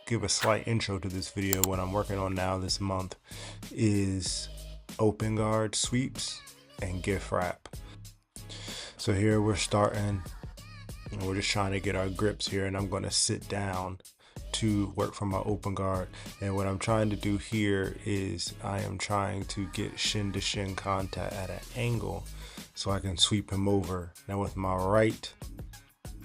give a slight intro to this video. What I'm working on now this month is open guard sweeps and gift wrap. So here we're starting, and we're just trying to get our grips here, and I'm going to sit down to work from my open guard. And what I'm trying to do here is I am trying to get shin to shin contact at an angle so I can sweep him over. Now with my right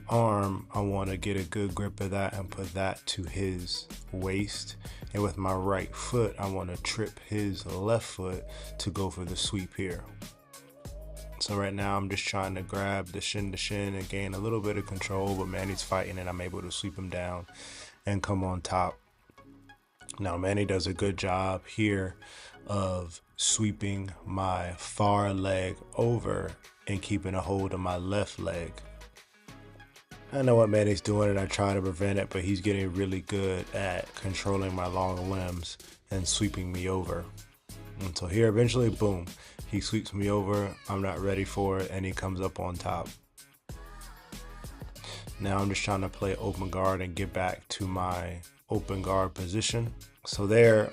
arm, I want to get a good grip of that and put that to his waist, and with my right foot I want to trip his left foot to go for the sweep here. So right now I'm just trying to grab the shin to shin and gain a little bit of control, but Manny's fighting and I'm able to sweep him down and come on top. Now Manny does a good job here of sweeping my far leg over and keeping a hold of my left leg. I know what Manny's doing and I try to prevent it, but he's getting really good at controlling my long limbs and sweeping me over. And so here eventually, boom, he sweeps me over. I'm not ready for it and he comes up on top. Now I'm just trying to play open guard and get back to my open guard position. So there,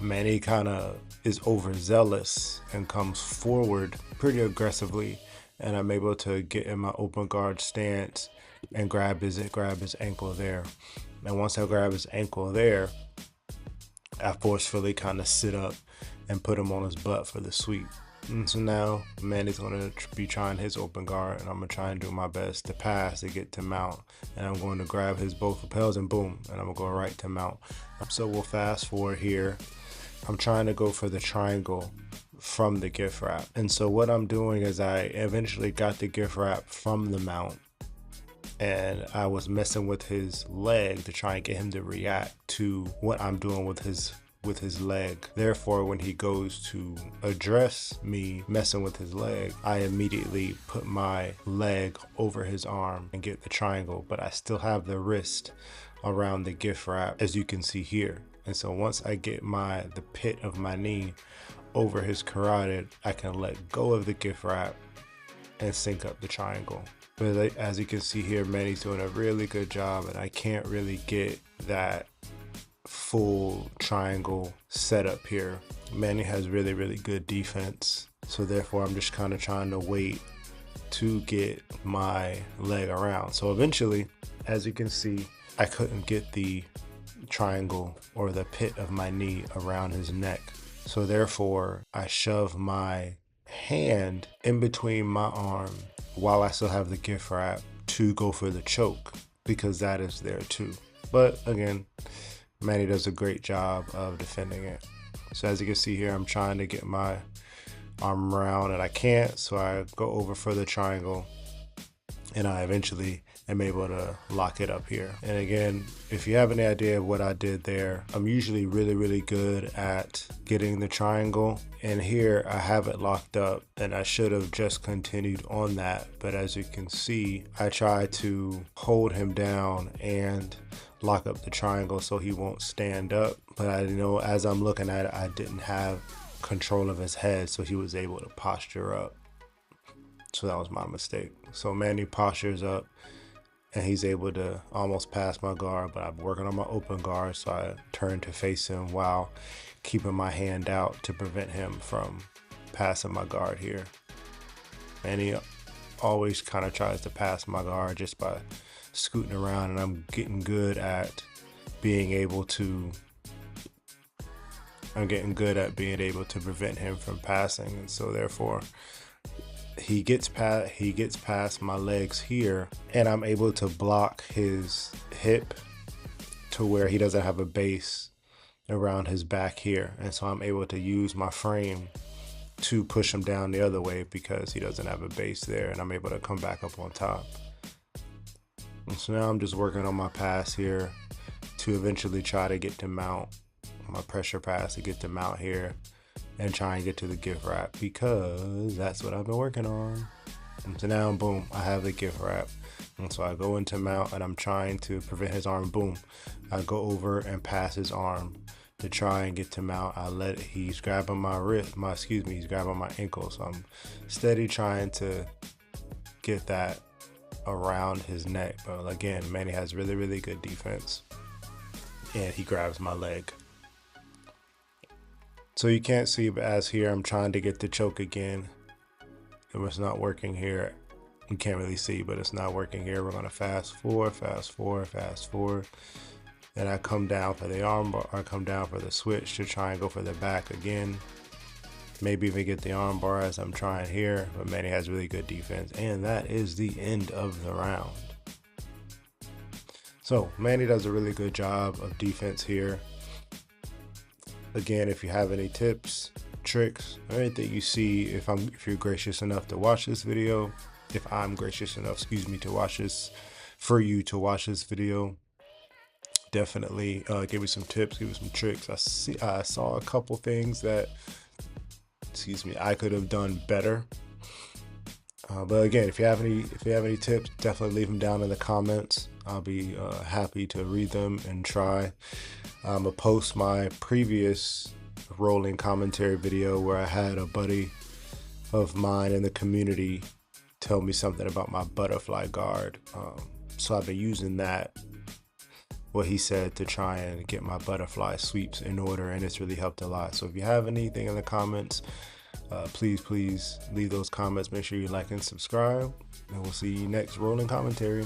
Manny kind of is overzealous and comes forward pretty aggressively, and I'm able to get in my open guard stance and grab his ankle there. And once I grab his ankle there, I forcefully kind of sit up and put him on his butt for the sweep. And so now Manny's going to be trying his open guard, and I'm going to try and do my best to pass to get to mount. And I'm going to grab his both lapels and boom, and I'm going to go right to mount. So we'll fast forward here. I'm trying to go for the triangle from the gift wrap. And so what I'm doing is I eventually got the gift wrap from the mount, and I was messing with his leg to try and get him to react to what I'm doing with his leg. Therefore, when he goes to address me messing with his leg, I immediately put my leg over his arm and get the triangle, but I still have the wrist around the gift wrap, as you can see here. And so once I get the pit of my knee over his carotid, I can let go of the gift wrap and sync up the triangle. But as you can see here, Manny's doing a really good job, and I can't really get that full triangle setup here. Manny has really, really good defense. So therefore, I'm just kind of trying to wait to get my leg around. So eventually, as you can see, I couldn't get the triangle or the pit of my knee around his neck. So therefore, I shove my hand in between my arm while I still have the gift wrap to go for the choke, because that is there too. But again, Manny does a great job of defending it. So as you can see here, I'm trying to get my arm around and I can't, so I go over for the triangle and I eventually am able to lock it up here. And again, if you have any idea of what I did there, I'm usually really, really good at getting the triangle. And here I have it locked up, and I should have just continued on that. But as you can see, I try to hold him down and lock up the triangle so he won't stand up. But I know as I'm looking at it, I didn't have control of his head, so he was able to posture up. So that was my mistake. So Manny postures up and he's able to almost pass my guard, but I'm working on my open guard, so I turn to face him while keeping my hand out to prevent him from passing my guard here. Manny always kind of tries to pass my guard just by scooting around, and I'm getting good at being able to prevent him from passing. And so therefore he gets past my legs here, and I'm able to block his hip to where he doesn't have a base around his back here. And so I'm able to use my frame to push him down the other way because he doesn't have a base there, and I'm able to come back up on top. And so now I'm just working on my pass here to eventually try to get to mount, my pressure pass to get to mount here and try and get to the gift wrap, because that's what I've been working on. And so now, boom, I have the gift wrap. And so I go into mount and I'm trying to prevent his arm. Boom, I go over and pass his arm to try and get to mount. He's grabbing my wrist, he's grabbing my ankle. So I'm steady trying to get that around his neck. But again, Manny has really, really good defense. and he grabs my leg. So you can't see, but as here, I'm trying to get the choke again. It was not working here. You can't really see, but it's not working here. We're gonna fast forward, fast forward, fast forward. Then I come down for the arm bar, I come down for the switch to try and go for the back again. Maybe even get the arm bar as I'm trying here, but Manny has really good defense. And that is the end of the round. So Manny does a really good job of defense here. Again, if you have any tips, tricks, or anything you see, if you're gracious enough to watch this video, if I'm gracious enough, excuse me, to watch this, for you to watch this video, definitely give me some tips, give me some tricks. I saw a couple things that, excuse me, I could have done better. But again, if you have any tips, definitely leave them down in the comments. I'll be happy to read them and try. I'm gonna post my previous rolling commentary video where I had a buddy of mine in the community tell me something about my butterfly guard. So I've been using that, what he said, to try and get my butterfly sweeps in order, and it's really helped a lot. So if you have anything in the comments, please leave those comments. Make sure you like and subscribe, and we'll see you next rolling commentary.